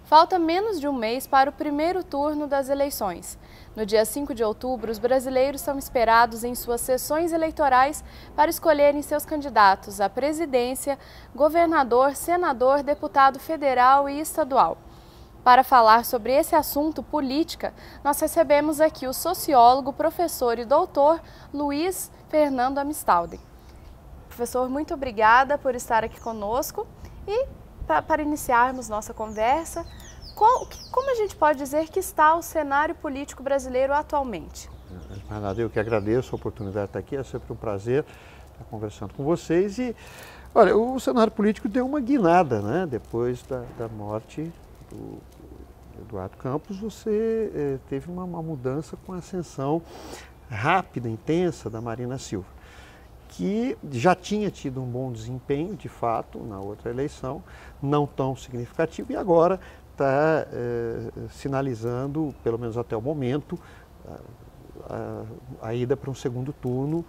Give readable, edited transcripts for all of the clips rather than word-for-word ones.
Falta menos de um mês para o primeiro turno das eleições. No dia 5 de outubro, os brasileiros são esperados em suas sessões eleitorais para escolherem seus candidatos à presidência, governador, senador, deputado federal e estadual. Para falar sobre esse assunto, política, nós recebemos aqui o sociólogo, professor e doutor Luiz Fernando Amistalden. Professor, muito obrigada por estar aqui conosco e para iniciarmos nossa conversa, como a gente pode dizer que está o cenário político brasileiro atualmente? Eu que agradeço a oportunidade de estar aqui, é sempre um prazer estar conversando com vocês. E, olha, o cenário político deu uma guinada, né? Depois da morte do Eduardo Campos, você teve uma mudança com a ascensão rápida, intensa da Marina Silva, que já tinha tido um bom desempenho, de fato, na outra eleição, não tão significativo, e agora está sinalizando, pelo menos até o momento, a ida para um segundo turno,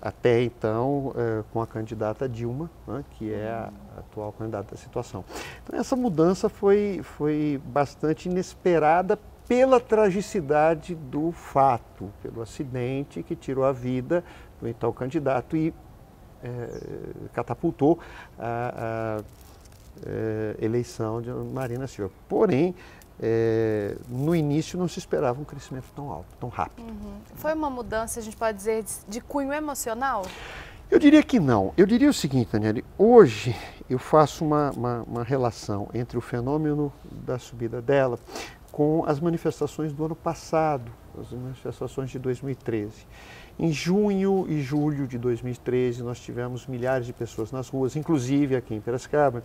até então com a candidata Dilma, né, que é a atual candidata da situação. Então essa mudança foi bastante inesperada pela tragicidade do fato, pelo acidente que tirou a vida do então candidato e catapultou a eleição de Marina Silva. Porém, no início não se esperava um crescimento tão alto, tão rápido. Foi uma mudança, a gente pode dizer, de cunho emocional? Eu diria que não. Eu diria o seguinte, Daniele, hoje eu faço uma relação entre o fenômeno da subida dela com as manifestações do ano passado, as manifestações de 2013. Em junho e julho de 2013, nós tivemos milhares de pessoas nas ruas, inclusive aqui em Piracicaba.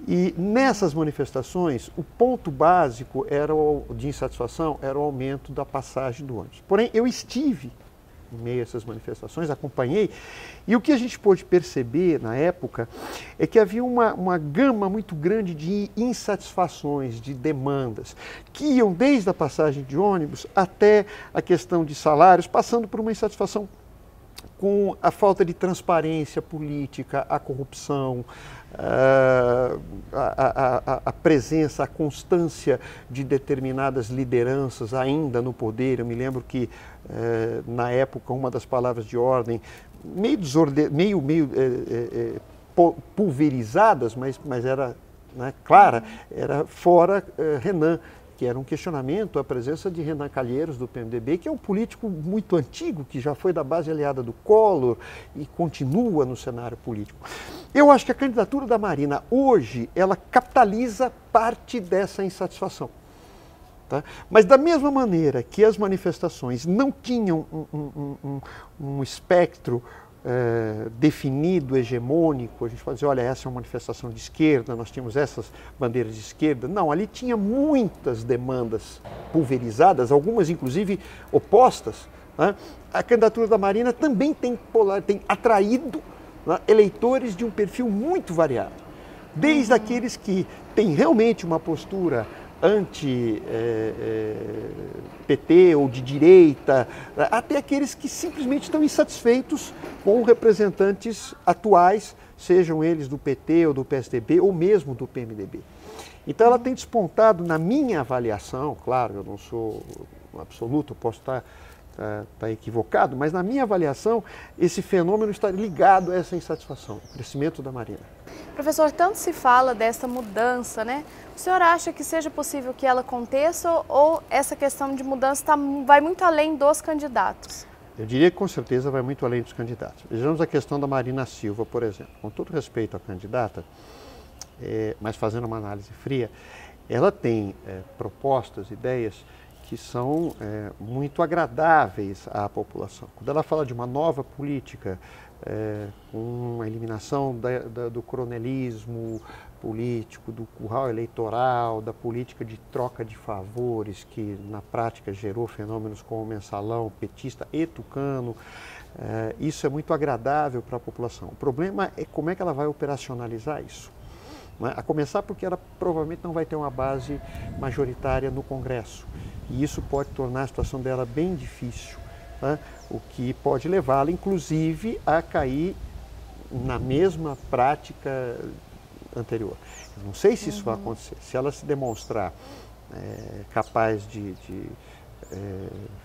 E nessas manifestações, o ponto básico de insatisfação era o aumento da passagem do ônibus. Porém, eu estive em meio a essas manifestações, acompanhei, e o que a gente pôde perceber na época é que havia uma gama muito grande de insatisfações, de demandas, que iam desde a passagem de ônibus até a questão de salários, passando por uma insatisfação com a falta de transparência política, a corrupção, a presença, a constância de determinadas lideranças ainda no poder. Eu me lembro que, na época, uma das palavras de ordem, meio pulverizadas, mas era, né, clara, era fora Renan, que era um questionamento à presença de Renan Calheiros, do PMDB, que é um político muito antigo, que já foi da base aliada do Collor e continua no cenário político. Eu acho que a candidatura da Marina hoje, ela capitaliza parte dessa insatisfação. Tá? Mas da mesma maneira que as manifestações não tinham um espectro definido, hegemônico, a gente pode dizer, olha, essa é uma manifestação de esquerda, nós tínhamos essas bandeiras de esquerda. Não, ali tinha muitas demandas pulverizadas, algumas inclusive opostas. Né? A candidatura da Marina também tem atraído, né, eleitores de um perfil muito variado. Desde aqueles que têm realmente uma postura anti-PT ou de direita, até aqueles que simplesmente estão insatisfeitos com representantes atuais, sejam eles do PT ou do PSDB ou mesmo do PMDB. Então ela tem despontado, na minha avaliação, claro, eu não sou absoluto, posso estar equivocado, mas na minha avaliação esse fenômeno está ligado a essa insatisfação, o crescimento da Marina. Professor, tanto se fala dessa mudança, né? O senhor acha que seja possível que ela aconteça ou essa questão de mudança vai muito além dos candidatos? Eu diria que com certeza vai muito além dos candidatos. Vejamos a questão da Marina Silva, por exemplo. Com todo respeito à candidata, mas fazendo uma análise fria, ela tem propostas, ideias que são muito agradáveis à população. Quando ela fala de uma nova política, com a eliminação do coronelismo, político, do curral eleitoral, da política de troca de favores, que na prática gerou fenômenos como o mensalão, petista e tucano. Isso é muito agradável para a população. O problema é como é que ela vai operacionalizar isso. A começar porque ela provavelmente não vai ter uma base majoritária no Congresso. E isso pode tornar a situação dela bem difícil, né? O que pode levá-la, inclusive, a cair na mesma prática anterior. Eu não sei se isso vai acontecer. Se ela se demonstrar capaz de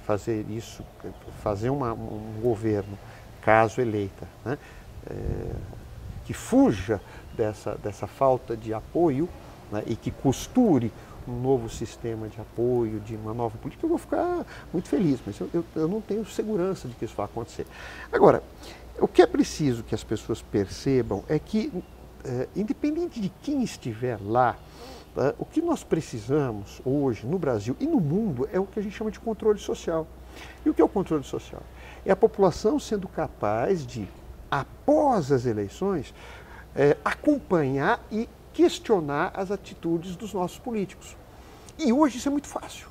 fazer isso, fazer um governo, caso eleita, né? Que fuja dessa falta de apoio, né? E que costure um novo sistema de apoio, de uma nova política, eu vou ficar muito feliz, mas eu não tenho segurança de que isso vai acontecer. Agora, o que é preciso que as pessoas percebam é que, independente de quem estiver lá, o que nós precisamos hoje no Brasil e no mundo é o que a gente chama de controle social. E o que é o controle social? É a população sendo capaz de, após as eleições, acompanhar e questionar as atitudes dos nossos políticos. E hoje isso é muito fácil.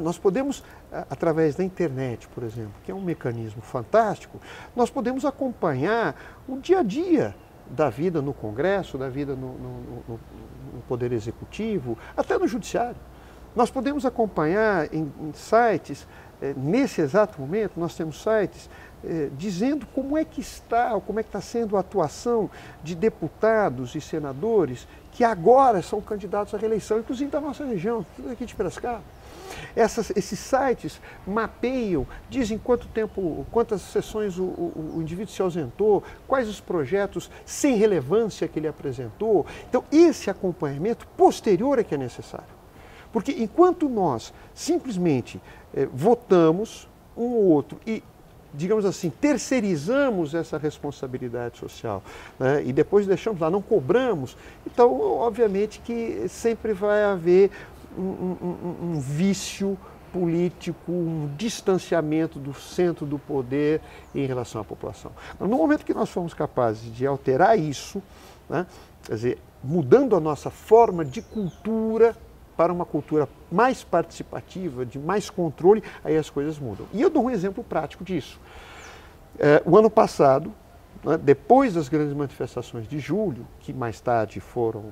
Nós podemos, através da internet, por exemplo, que é um mecanismo fantástico, nós podemos acompanhar o dia a dia da vida no Congresso, da vida no Poder Executivo, até no Judiciário. Nós podemos acompanhar em sites, nesse exato momento, nós temos sites dizendo como é que está sendo a atuação de deputados e senadores que agora são candidatos à reeleição, inclusive da nossa região, aqui de Piracicaba. Esses sites mapeiam, dizem quantas sessões o indivíduo se ausentou, quais os projetos sem relevância que ele apresentou. Então, esse acompanhamento posterior é que é necessário. Porque enquanto nós simplesmente votamos um ou outro e, digamos assim, terceirizamos essa responsabilidade social, né, e depois deixamos lá, não cobramos, então, obviamente que sempre vai haver um vício político, um distanciamento do centro do poder em relação à população. No momento que nós fomos capazes de alterar isso, né, quer dizer, mudando a nossa forma de cultura para uma cultura mais participativa, de mais controle, aí as coisas mudam. E eu dou um exemplo prático disso. O ano passado, né, depois das grandes manifestações de julho, que mais tarde foram,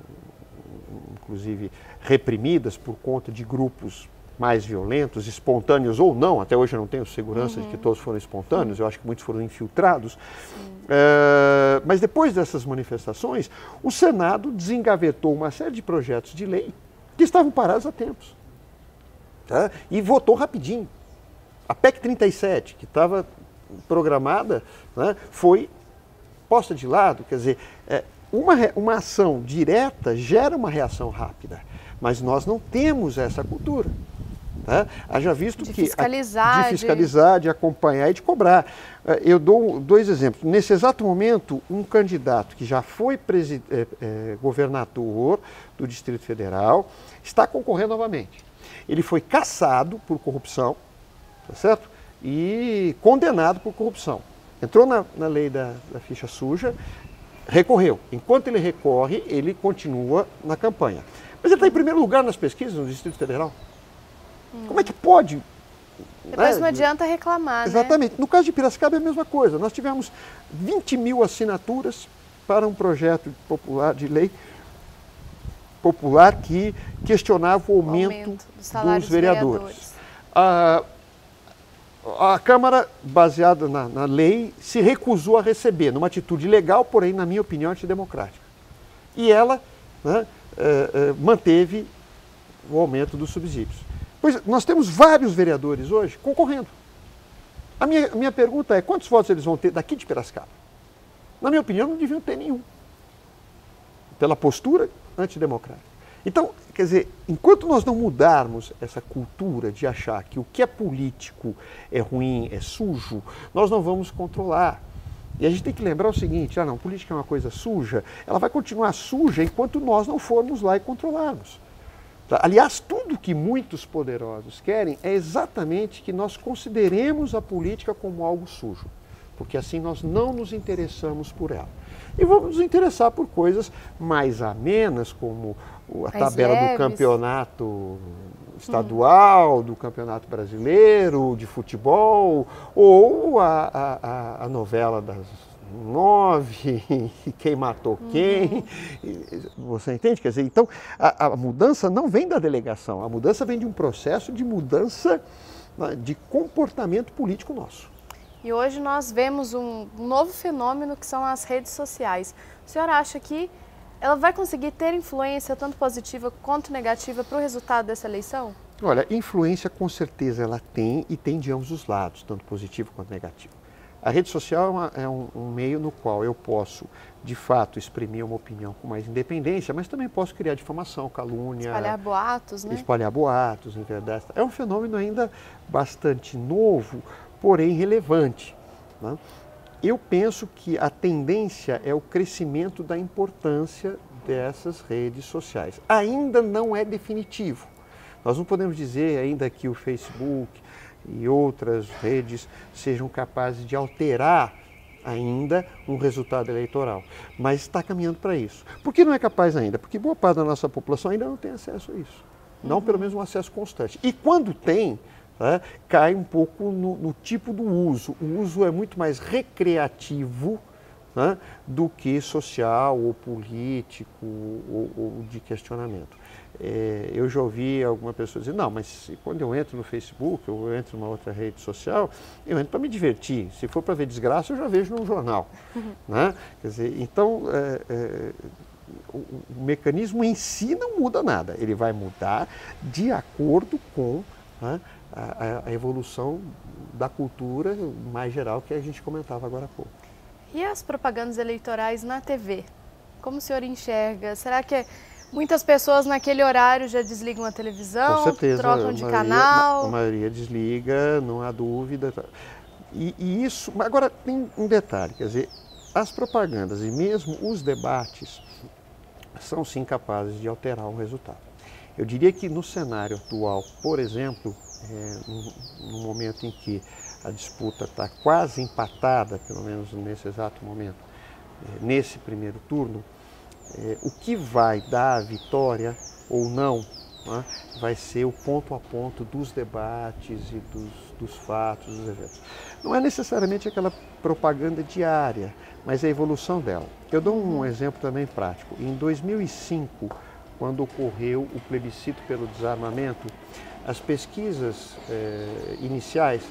inclusive, reprimidas por conta de grupos mais violentos, espontâneos ou não, até hoje eu não tenho segurança de que todos foram espontâneos, eu acho que muitos foram infiltrados, mas depois dessas manifestações, o Senado desengavetou uma série de projetos de lei que estavam parados há tempos, tá? E votou rapidinho. A PEC 37, que estava programada, né, foi posta de lado, quer dizer, uma ação direta gera uma reação rápida, mas nós não temos essa cultura. Tá? Haja visto de que fiscalizar, de acompanhar e de cobrar. Eu dou dois exemplos. Nesse exato momento, um candidato que já foi governador do Distrito Federal está concorrendo novamente. Ele foi cassado por corrupção, tá certo? E condenado por corrupção. Entrou na lei da ficha suja, recorreu. Enquanto ele recorre, ele continua na campanha. Mas ele está em primeiro lugar nas pesquisas no Distrito Federal. Como é que pode? Depois não adianta reclamar, exatamente. Né? No caso de Piracicaba é a mesma coisa. Nós tivemos 20 mil assinaturas para um projeto popular, de lei popular que questionava o aumento dos vereadores. A Câmara, baseada na lei, se recusou a receber, numa atitude legal, porém, na minha opinião, antidemocrática. E ela, né, manteve o aumento dos subsídios. Pois nós temos vários vereadores hoje concorrendo. A minha pergunta é, quantos votos eles vão ter daqui de Piracicaba? Na minha opinião, não deviam ter nenhum. Pela postura antidemocrática. Então, quer dizer, enquanto nós não mudarmos essa cultura de achar que o que é político é ruim, é sujo, nós não vamos controlar. E a gente tem que lembrar o seguinte, não, política é uma coisa suja, ela vai continuar suja enquanto nós não formos lá e controlarmos. Aliás, tudo que muitos poderosos querem é exatamente que nós consideremos a política como algo sujo. porque assim nós não nos interessamos por ela. E vamos nos interessar por coisas mais amenas, como a tabela do campeonato estadual, do campeonato brasileiro, de futebol, ou a novela das 9, quem matou quem. Você entende? Quer dizer, então a mudança não vem da delegação, a mudança vem de um processo de mudança de comportamento político nosso. E hoje nós vemos um novo fenômeno que são as redes sociais. O senhor acha que ela vai conseguir ter influência tanto positiva quanto negativa para o resultado dessa eleição? Olha, influência com certeza ela tem e tem de ambos os lados, tanto positivo quanto negativo. A rede social é um meio no qual eu posso, de fato, exprimir uma opinião com mais independência, mas também posso criar difamação, calúnia... Espalhar boatos, né? Espalhar boatos, em verdade. É um fenômeno ainda bastante novo, porém relevante, né? Eu penso que a tendência é o crescimento da importância dessas redes sociais. Ainda não é definitivo. Nós não podemos dizer ainda que o Facebook e outras redes sejam capazes de alterar ainda um resultado eleitoral, mas está caminhando para isso. Por que não é capaz ainda? Porque boa parte da nossa população ainda não tem acesso a isso. Não pelo menos um acesso constante. E quando tem, cai um pouco no tipo do uso. O uso é muito mais recreativo, né, do que social ou político ou de questionamento. Eu já ouvi alguma pessoa dizer, não, mas quando eu entro no Facebook ou eu entro numa outra rede social, eu entro para me divertir. Se for para ver desgraça, eu já vejo num jornal. Né? Quer dizer, então, o mecanismo em si não muda nada. Ele vai mudar de acordo com, né, a evolução da cultura mais geral que a gente comentava agora há pouco. E as propagandas eleitorais na TV? Como o senhor enxerga? Será que muitas pessoas naquele horário já desligam a televisão, com certeza, trocam de canal? A maioria desliga, não há dúvida. E isso, agora tem um detalhe, quer dizer, as propagandas e mesmo os debates são sim capazes de alterar o resultado. Eu diria que no cenário atual, por exemplo, no momento em que a disputa está quase empatada, pelo menos nesse exato momento, nesse primeiro turno, o que vai dar a vitória ou não, né, vai ser o ponto a ponto dos debates e dos fatos, dos eventos. Não é necessariamente aquela propaganda diária, mas a evolução dela. Eu dou um exemplo também prático. Em 2005, quando ocorreu o plebiscito pelo desarmamento, as pesquisas iniciais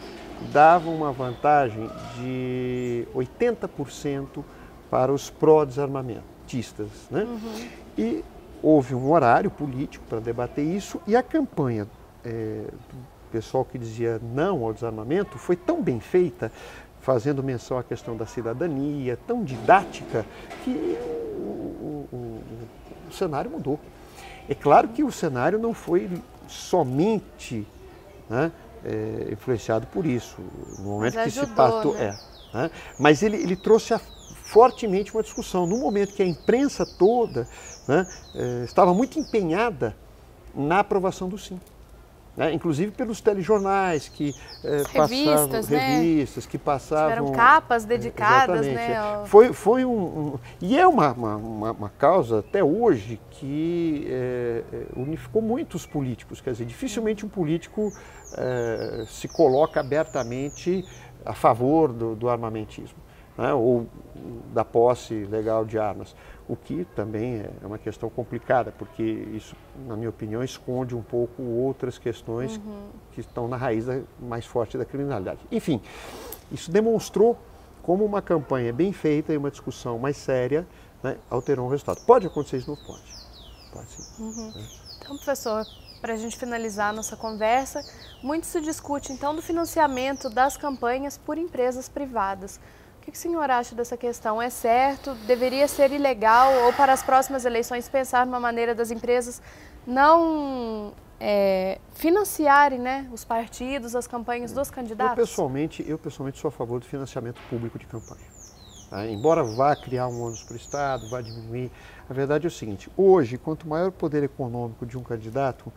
davam uma vantagem de 80% para os pró-desarmamentistas, né? E houve um horário político para debater isso e a campanha do pessoal que dizia não ao desarmamento foi tão bem feita, fazendo menção à questão da cidadania, tão didática, que o cenário mudou. É claro que o cenário não foi somente, né, influenciado por isso. No momento mas que ajudou, se partou, né? Mas ele trouxe fortemente uma discussão. No momento que a imprensa toda, né, estava muito empenhada na aprovação do sim. Né? Inclusive pelos telejornais que passavam, revistas que passavam... Tiveram capas dedicadas, né? Foi e é uma causa até hoje que unificou muitos políticos. Quer dizer, dificilmente um político se coloca abertamente a favor do armamentismo, né? Ou da posse legal de armas. O que também é uma questão complicada, porque isso, na minha opinião, esconde um pouco outras questões que estão na raiz mais forte da criminalidade. Enfim, isso demonstrou como uma campanha bem feita e uma discussão mais séria, né, alterou o resultado. Pode acontecer isso? Não pode. Pode sim. Então, professor, para a gente finalizar a nossa conversa, muito se discute, então, do financiamento das campanhas por empresas privadas. O que o senhor acha dessa questão? É certo? Deveria ser ilegal? Ou para as próximas eleições pensar numa maneira das empresas não financiarem, né, os partidos, as campanhas dos candidatos? Eu pessoalmente sou a favor do financiamento público de campanha. Tá? Embora vá criar um ônus para o Estado, vá diminuir, a verdade é o seguinte, hoje, quanto maior o poder econômico de um candidato,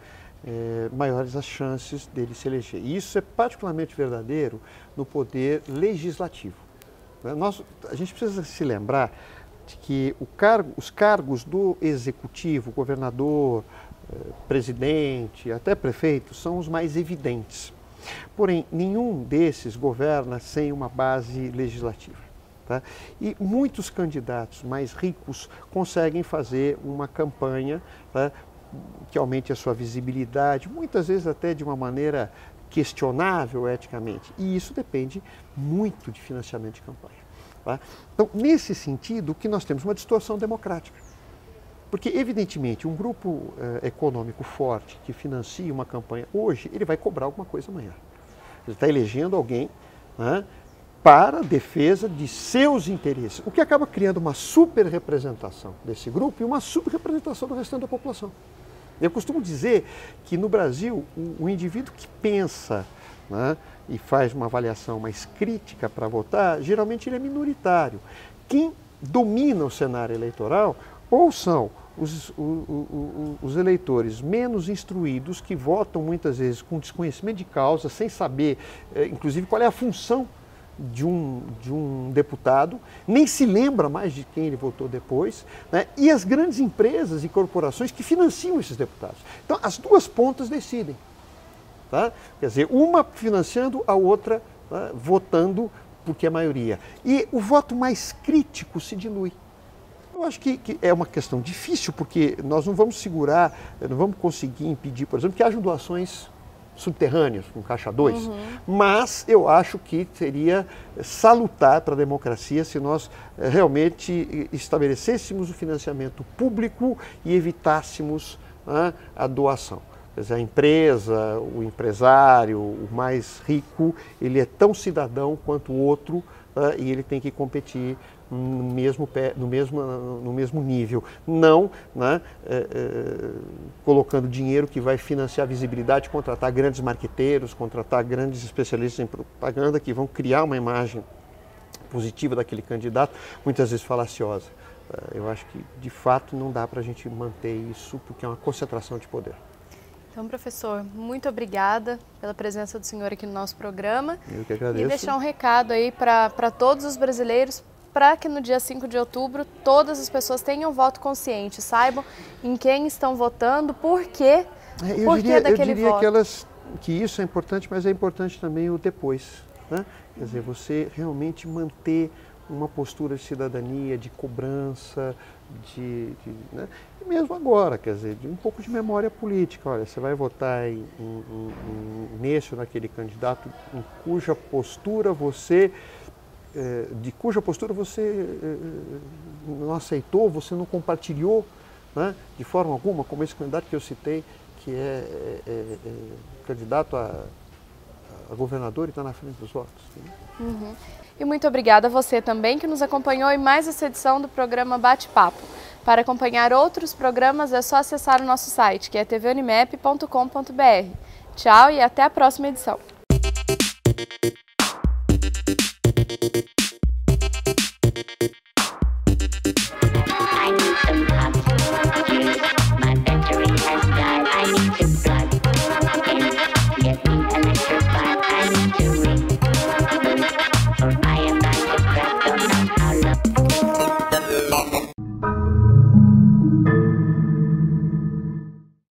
maiores as chances dele se eleger. E isso é particularmente verdadeiro no poder legislativo. A gente precisa se lembrar de que os cargos do executivo, governador, presidente, até prefeito, são os mais evidentes. Porém, nenhum desses governa sem uma base legislativa. Tá? E muitos candidatos mais ricos conseguem fazer uma campanha, tá, que aumente a sua visibilidade, muitas vezes até de uma maneira questionável eticamente. E isso depende muito de financiamento de campanha. Tá? Então, nesse sentido, o que nós temos? Uma distorção democrática. Porque, evidentemente, um grupo econômico forte que financia uma campanha hoje, ele vai cobrar alguma coisa amanhã. Ele está elegendo alguém, né, para a defesa de seus interesses, o que acaba criando uma superrepresentação desse grupo e uma subrepresentação do restante da população. Eu costumo dizer que no Brasil, o indivíduo que pensa, né, e faz uma avaliação mais crítica para votar, geralmente ele é minoritário. Quem domina o cenário eleitoral ou são os eleitores menos instruídos que votam muitas vezes com desconhecimento de causa, sem saber, inclusive, qual é a função de um deputado, nem se lembra mais de quem ele votou depois, né? E as grandes empresas e corporações que financiam esses deputados. Então, as duas pontas decidem. Tá? Quer dizer, uma financiando, a outra, tá, votando porque é maioria. E o voto mais crítico se dilui. Eu acho que é uma questão difícil, porque nós não vamos segurar, não vamos conseguir impedir, por exemplo, que hajam doações subterrâneas, com caixa 2, mas eu acho que seria salutar para a democracia se nós realmente estabelecêssemos o financiamento público e evitássemos, né, a doação. Quer dizer, a empresa, o empresário, o mais rico, ele é tão cidadão quanto o outro, e ele tem que competir no mesmo nível, não, né, colocando dinheiro que vai financiar a visibilidade, contratar grandes marqueteiros, contratar grandes especialistas em propaganda que vão criar uma imagem positiva daquele candidato, muitas vezes falaciosa. Eu acho que, de fato, não dá para a gente manter isso, porque é uma concentração de poder. Então, professor, muito obrigada pela presença do senhor aqui no nosso programa. Eu que agradeço. E deixar um recado aí para todos os brasileiros, para que no dia 5 de outubro todas as pessoas tenham voto consciente, saibam em quem estão votando, por quê, eu diria que isso é importante, mas é importante também o depois, né? Quer dizer, você realmente manter uma postura de cidadania, de cobrança, né? E mesmo agora, quer dizer, de um pouco de memória política. Olha, você vai votar nesse ou naquele candidato em cuja postura você não aceitou, você não compartilhou, né, de forma alguma, como esse candidato que eu citei, que é candidato a governador e está na frente dos votos. Né? E muito obrigada a você também que nos acompanhou em mais essa edição do programa Bate-Papo. Para acompanhar outros programas é só acessar o nosso site, que é tvunimep.com.br. Tchau e até a próxima edição.